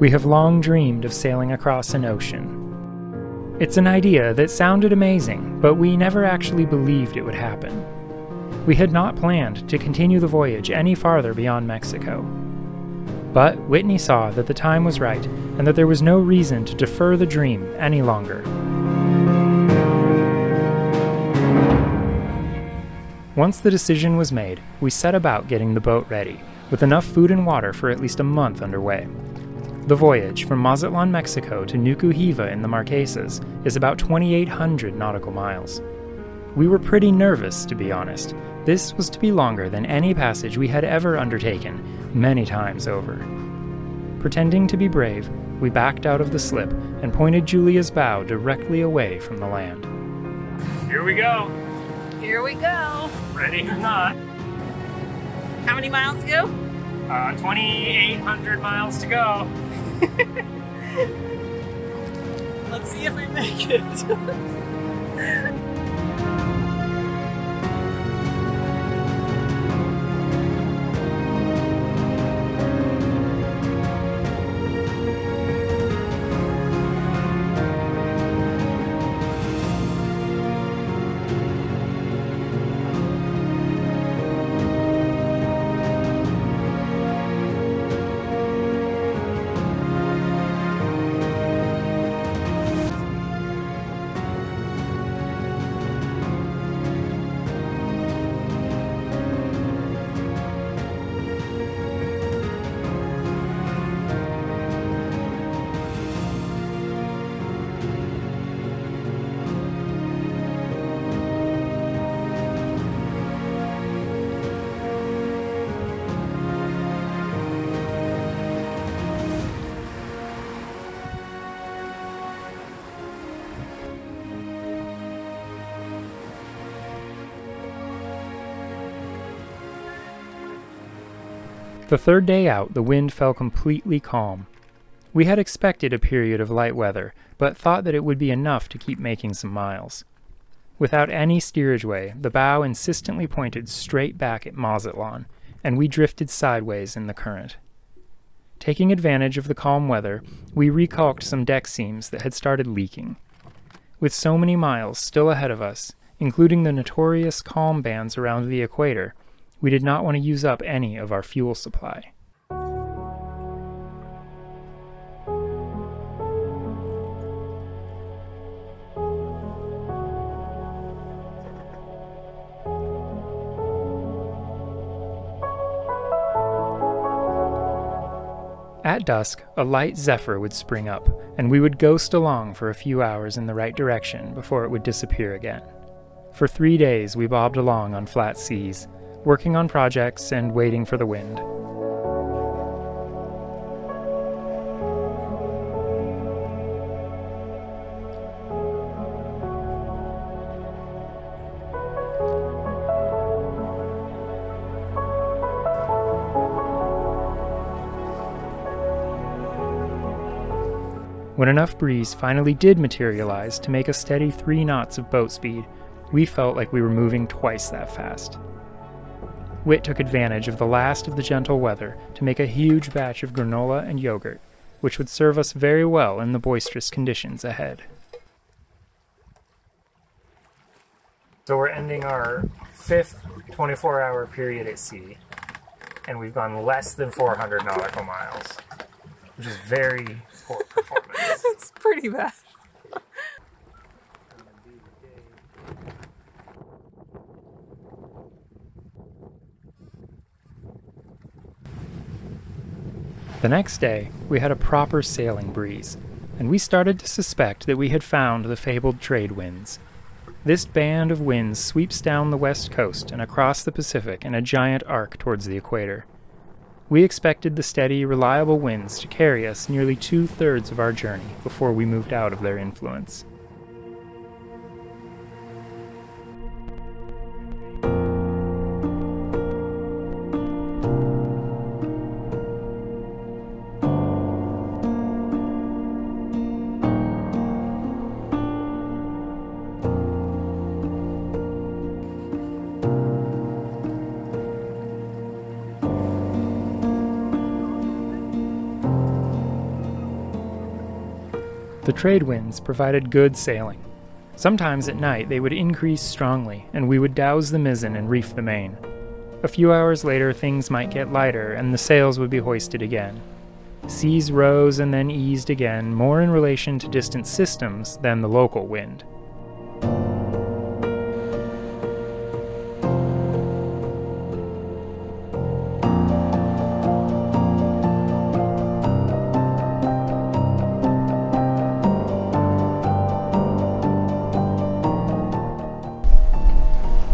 We have long dreamed of sailing across an ocean. It's an idea that sounded amazing, but we never actually believed it would happen. We had not planned to continue the voyage any farther beyond Mexico. But Whitney saw that the time was right and that there was no reason to defer the dream any longer. Once the decision was made, we set about getting the boat ready, with enough food and water for at least a month underway. The voyage from Mazatlan, Mexico to Nuku Hiva in the Marquesas is about 2,800 nautical miles. We were pretty nervous, to be honest. This was to be longer than any passage we had ever undertaken, many times over. Pretending to be brave, we backed out of the slip and pointed Julia's bow directly away from the land. Here we go! Here we go! Ready or not. How many miles to go? 2,800 miles to go. Let's see if we make it. The third day out, the wind fell completely calm. We had expected a period of light weather, but thought that it would be enough to keep making some miles. Without any steerage way, the bow insistently pointed straight back at Mazatlan, and we drifted sideways in the current. Taking advantage of the calm weather, we recalked some deck seams that had started leaking. With so many miles still ahead of us, including the notorious calm bands around the equator, we did not want to use up any of our fuel supply. At dusk, a light zephyr would spring up, and we would ghost along for a few hours in the right direction before it would disappear again. For 3 days we bobbed along on flat seas, working on projects and waiting for the wind. When enough breeze finally did materialize to make a steady 3 knots of boat speed, we felt like we were moving twice that fast. Whit took advantage of the last of the gentle weather to make a huge batch of granola and yogurt, which would serve us very well in the boisterous conditions ahead. So we're ending our 5th 24-hour period at sea, and we've gone less than 400 nautical miles, which is very poor performance. It's pretty bad. The next day, we had a proper sailing breeze, and we started to suspect that we had found the fabled trade winds. This band of winds sweeps down the west coast and across the Pacific in a giant arc towards the equator. We expected the steady, reliable winds to carry us nearly 2/3 of our journey before we moved out of their influence. The trade winds provided good sailing. Sometimes at night they would increase strongly, and we would douse the mizzen and reef the main. A few hours later things might get lighter, and the sails would be hoisted again. Seas rose and then eased again, more in relation to distant systems than the local wind.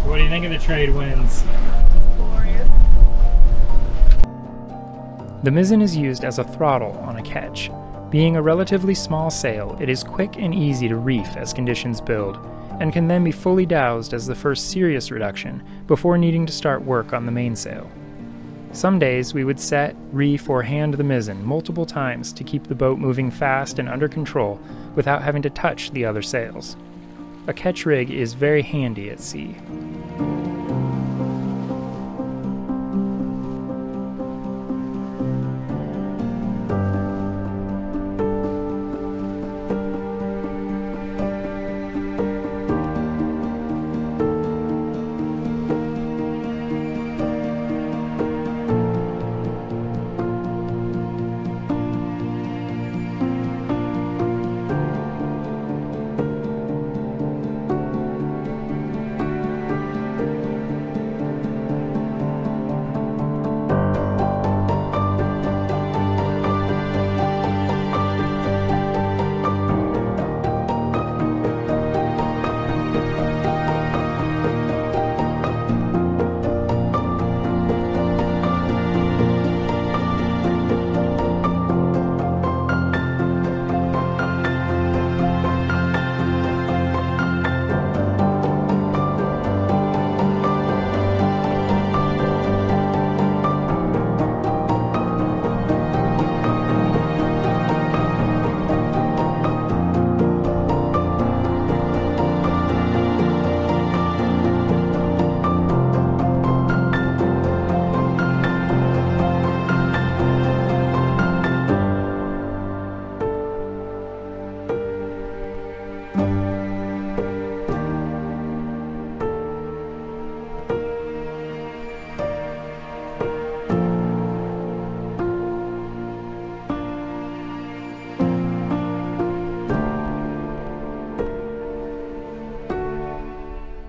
What do you think of the trade winds? Glorious. The mizzen is used as a throttle on a ketch. Being a relatively small sail, it is quick and easy to reef as conditions build, and can then be fully doused as the first serious reduction before needing to start work on the mainsail. Some days we would set, reef, or hand the mizzen multiple times to keep the boat moving fast and under control without having to touch the other sails. A ketch rig is very handy at sea.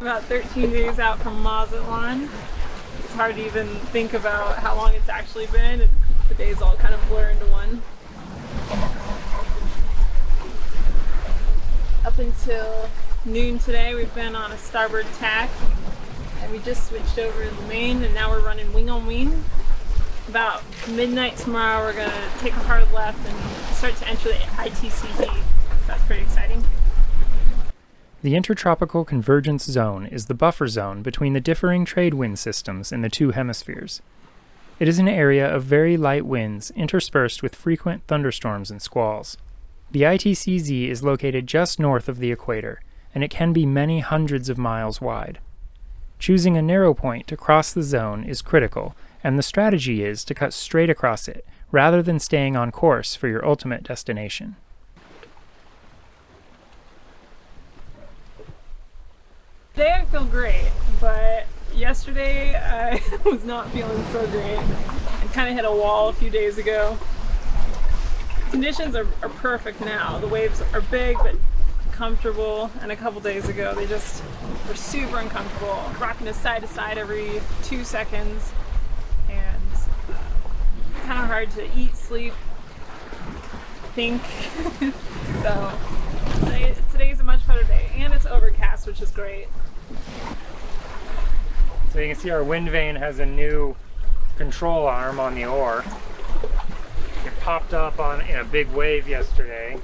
About 13 days out from Mazatlan. It's hard to even think about how long it's actually been. The days all kind of blur into one. Up until noon today we've been on a starboard tack, and we just switched over to the main, and now we're running wing on wing. About midnight tomorrow we're going to take a hard left and start to enter the ITCZ. That's pretty exciting. The Intertropical Convergence Zone is the buffer zone between the differing trade wind systems in the two hemispheres. It is an area of very light winds interspersed with frequent thunderstorms and squalls. The ITCZ is located just north of the equator, and it can be many hundreds of miles wide. Choosing a narrow point to cross the zone is critical, and the strategy is to cut straight across it, rather than staying on course for your ultimate destination. Today I feel great, but yesterday I was not feeling so great. I kind of hit a wall a few days ago. Conditions are perfect now. The waves are big but comfortable, and a couple days ago they just were super uncomfortable, rocking us side to side every 2 seconds, and kind of hard to eat, sleep, think. So today's a much better day, and it's overcast, which is great. So you can see our wind vane has a new control arm on the oar. It popped up in a big wave yesterday,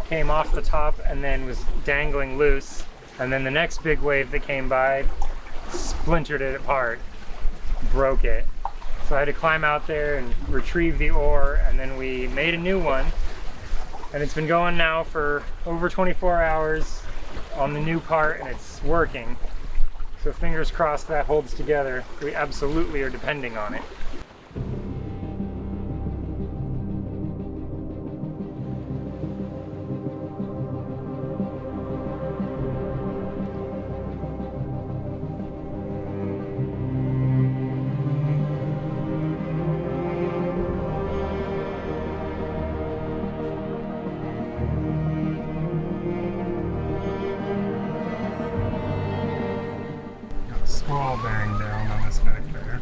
came off the top and then was dangling loose, and then the next big wave that came by splintered it apart, broke it. So I had to climb out there and retrieve the oar, and then we made a new one, and it's been going now for over 24 hours on the new part, and it's working. So fingers crossed that holds together. We absolutely are depending on it. ball bearing down on this back there.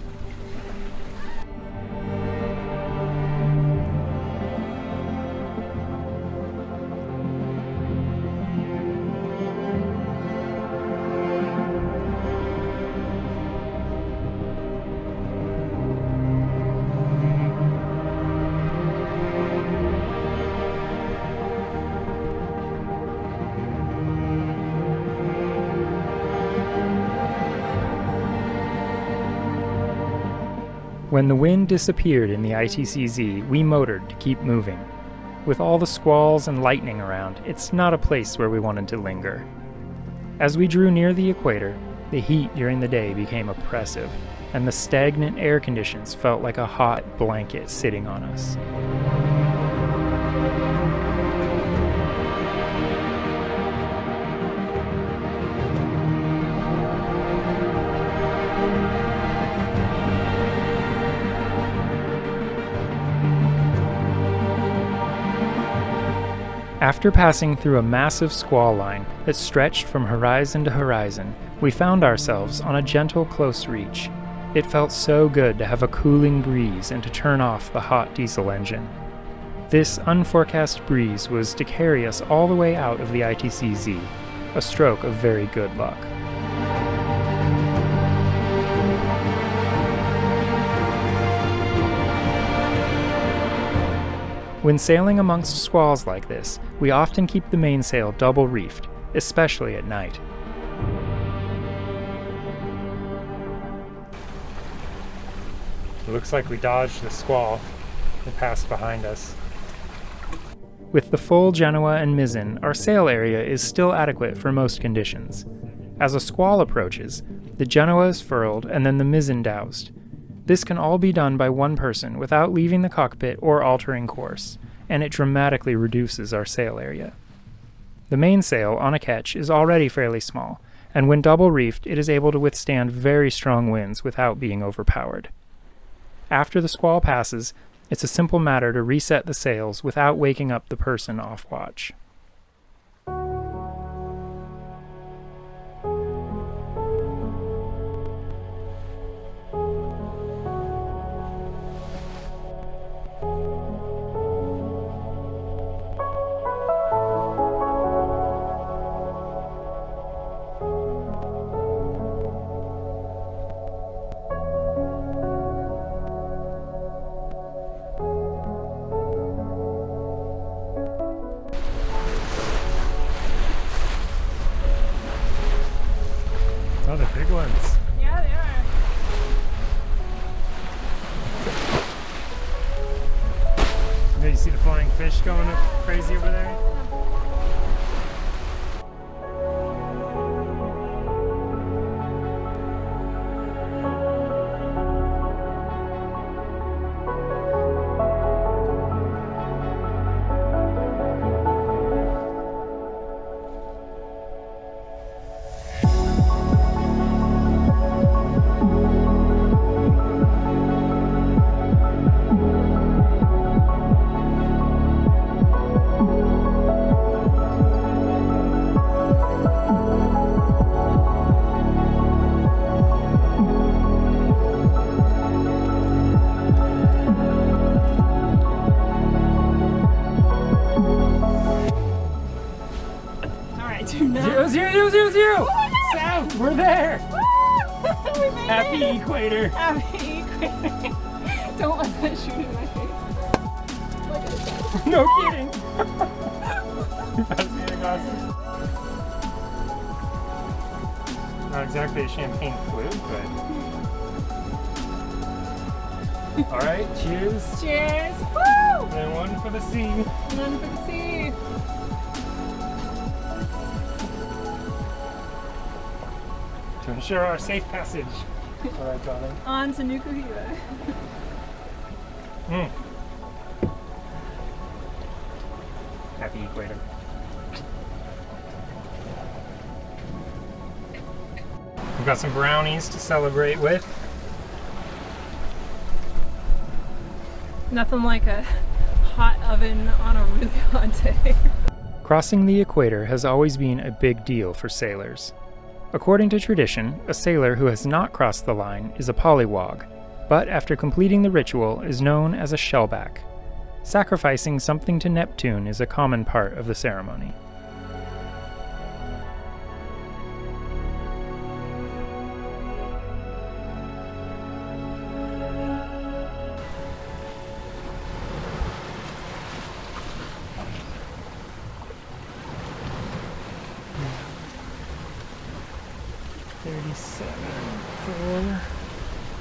When the wind disappeared in the ITCZ, we motored to keep moving. With all the squalls and lightning around, it's not a place where we wanted to linger. As we drew near the equator, the heat during the day became oppressive, and the stagnant air conditions felt like a hot blanket sitting on us. After passing through a massive squall line that stretched from horizon to horizon, we found ourselves on a gentle close reach. It felt so good to have a cooling breeze and to turn off the hot diesel engine. This unforecast breeze was to carry us all the way out of the ITCZ, a stroke of very good luck. When sailing amongst squalls like this, we often keep the mainsail double reefed, especially at night. It looks like we dodged the squall that passed behind us. With the full Genoa and mizzen, our sail area is still adequate for most conditions. As a squall approaches, the Genoa is furled and then the mizzen doused. This can all be done by one person without leaving the cockpit or altering course, and it dramatically reduces our sail area. The mainsail on a ketch is already fairly small, and when double reefed it is able to withstand very strong winds without being overpowered. After the squall passes, it's a simple matter to reset the sails without waking up the person off watch. Oh, the big ones. Yeah, they are. Did you see the flying fish going up crazy over there? Zero! South! We're there! We made Happy it. equator! Happy equator! Don't let that shoot in my face. Look at it. No kidding! That's being awesome. Not exactly a champagne flute, but... Alright, cheers! Cheers! Woo! And one for the sea. One for the sea. To ensure our safe passage. Alright, darling. On to Nuku Hiva. Happy equator. We've got some brownies to celebrate with. Nothing like a hot oven on a really hot day. Crossing the equator has always been a big deal for sailors. According to tradition, a sailor who has not crossed the line is a pollywog, but after completing the ritual is known as a shellback. Sacrificing something to Neptune is a common part of the ceremony.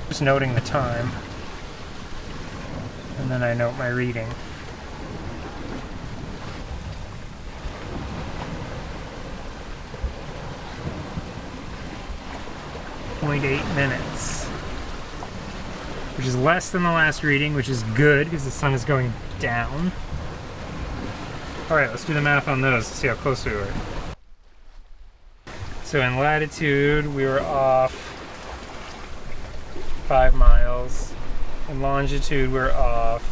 Just noting the time, and then I note my reading. .8 minutes, which is less than the last reading, which is good because the sun is going down. Alright, let's do the math on those to see how close we were. So in latitude, we were off 5 miles. In longitude, we're off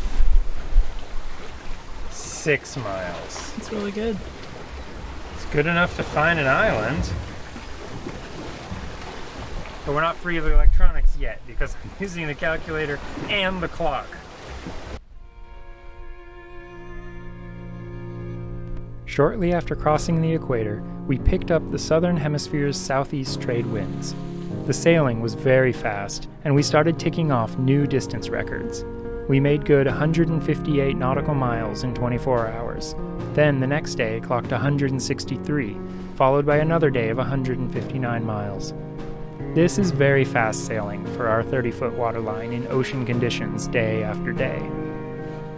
6 miles. It's really good. It's good enough to find an island. But we're not free of the electronics yet because I'm using the calculator and the clock. Shortly after crossing the equator, we picked up the southern hemisphere's southeast trade winds. The sailing was very fast, and we started ticking off new distance records. We made good 158 nautical miles in 24 hours. Then the next day clocked 163, followed by another day of 159 miles. This is very fast sailing for our 30-foot waterline in ocean conditions day after day.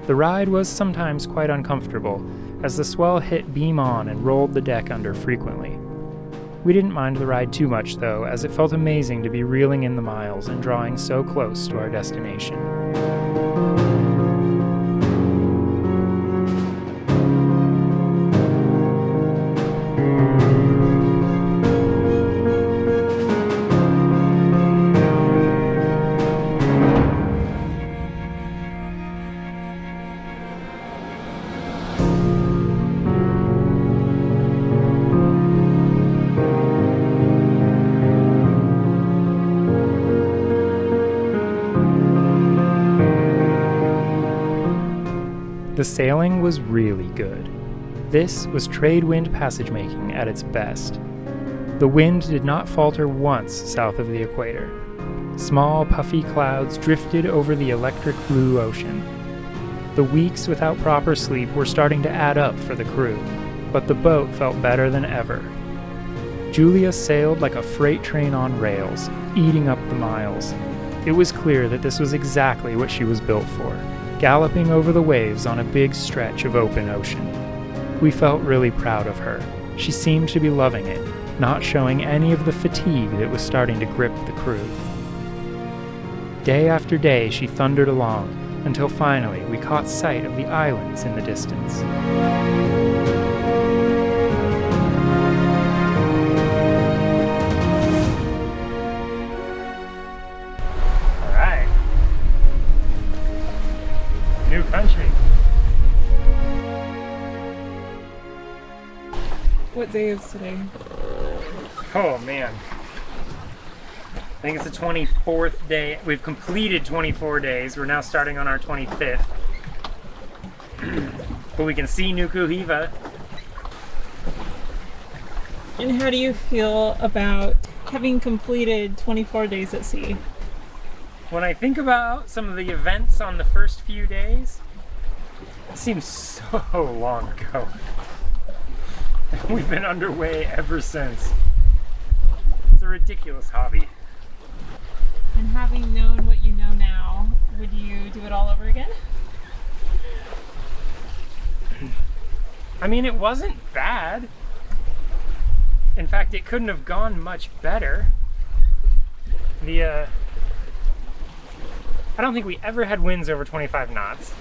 The ride was sometimes quite uncomfortable, as the swell hit beam on and rolled the deck under frequently. We didn't mind the ride too much though, as it felt amazing to be reeling in the miles and drawing so close to our destination. The sailing was really good. This was trade wind passage making at its best. The wind did not falter once south of the equator. Small puffy clouds drifted over the electric blue ocean. The weeks without proper sleep were starting to add up for the crew, but the boat felt better than ever. Julia sailed like a freight train on rails, eating up the miles. It was clear that this was exactly what she was built for, galloping over the waves on a big stretch of open ocean. We felt really proud of her. She seemed to be loving it, not showing any of the fatigue that was starting to grip the crew. Day after day she thundered along, until finally we caught sight of the islands in the distance. Country. What day is today? Oh man. I think it's the 24th day. We've completed 24 days. We're now starting on our 25th. But we can see Nuku Hiva. And how do you feel about having completed 24 days at sea? When I think about some of the events on the first few days, it seems so long ago. We've been underway ever since. It's a ridiculous hobby. And having known what you know now, would you do it all over again? I mean, it wasn't bad. In fact, it couldn't have gone much better. I don't think we ever had winds over 25 knots.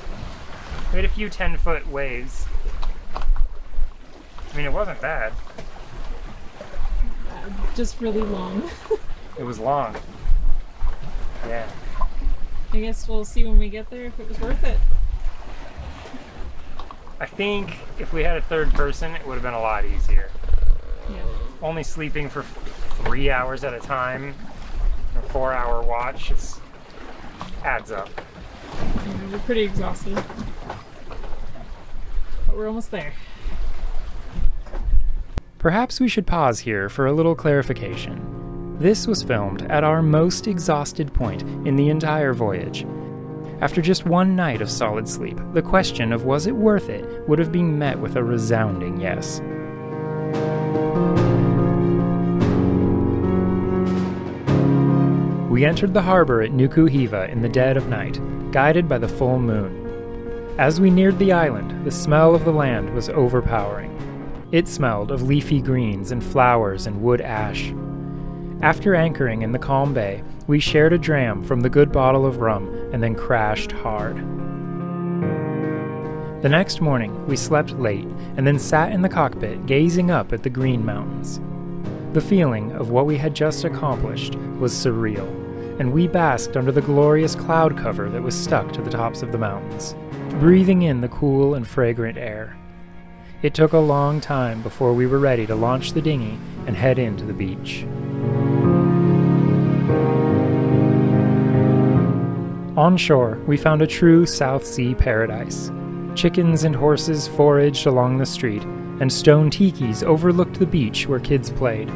We had a few 10-foot waves. I mean, it wasn't bad. Just really long. It was long. Yeah. I guess we'll see when we get there if it was worth it. I think if we had a third person, it would have been a lot easier. Yeah. Only sleeping for 3 3 hours at a time, a 4-hour watch, it adds up. Yeah, we're pretty exhausted, but we're almost there. Perhaps we should pause here for a little clarification. This was filmed at our most exhausted point in the entire voyage. After just one night of solid sleep, the question of was it worth it would have been met with a resounding yes. We entered the harbor at Nuku Hiva in the dead of night, guided by the full moon. As we neared the island, the smell of the land was overpowering. It smelled of leafy greens and flowers and wood ash. After anchoring in the calm bay, we shared a dram from the good bottle of rum and then crashed hard. The next morning, we slept late and then sat in the cockpit gazing up at the green mountains. The feeling of what we had just accomplished was surreal, and we basked under the glorious cloud cover that was stuck to the tops of the mountains, breathing in the cool and fragrant air. It took a long time before we were ready to launch the dinghy and head into the beach. On shore, we found a true South Sea paradise. Chickens and horses foraged along the street, and stone tikis overlooked the beach where kids played.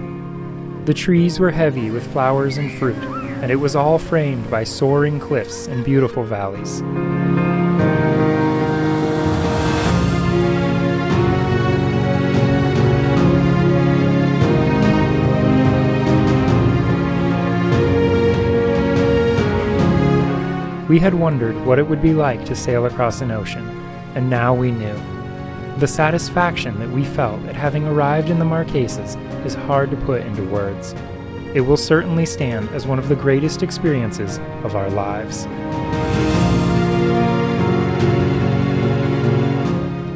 The trees were heavy with flowers and fruit, and it was all framed by soaring cliffs and beautiful valleys. We had wondered what it would be like to sail across an ocean, and now we knew. The satisfaction that we felt at having arrived in the Marquesas is hard to put into words. It will certainly stand as one of the greatest experiences of our lives.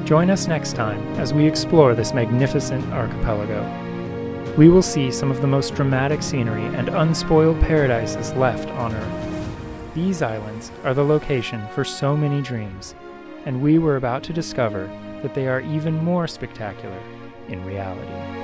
Join us next time as we explore this magnificent archipelago. We will see some of the most dramatic scenery and unspoiled paradises left on Earth. These islands are the location for so many dreams, and we were about to discover that they are even more spectacular in reality.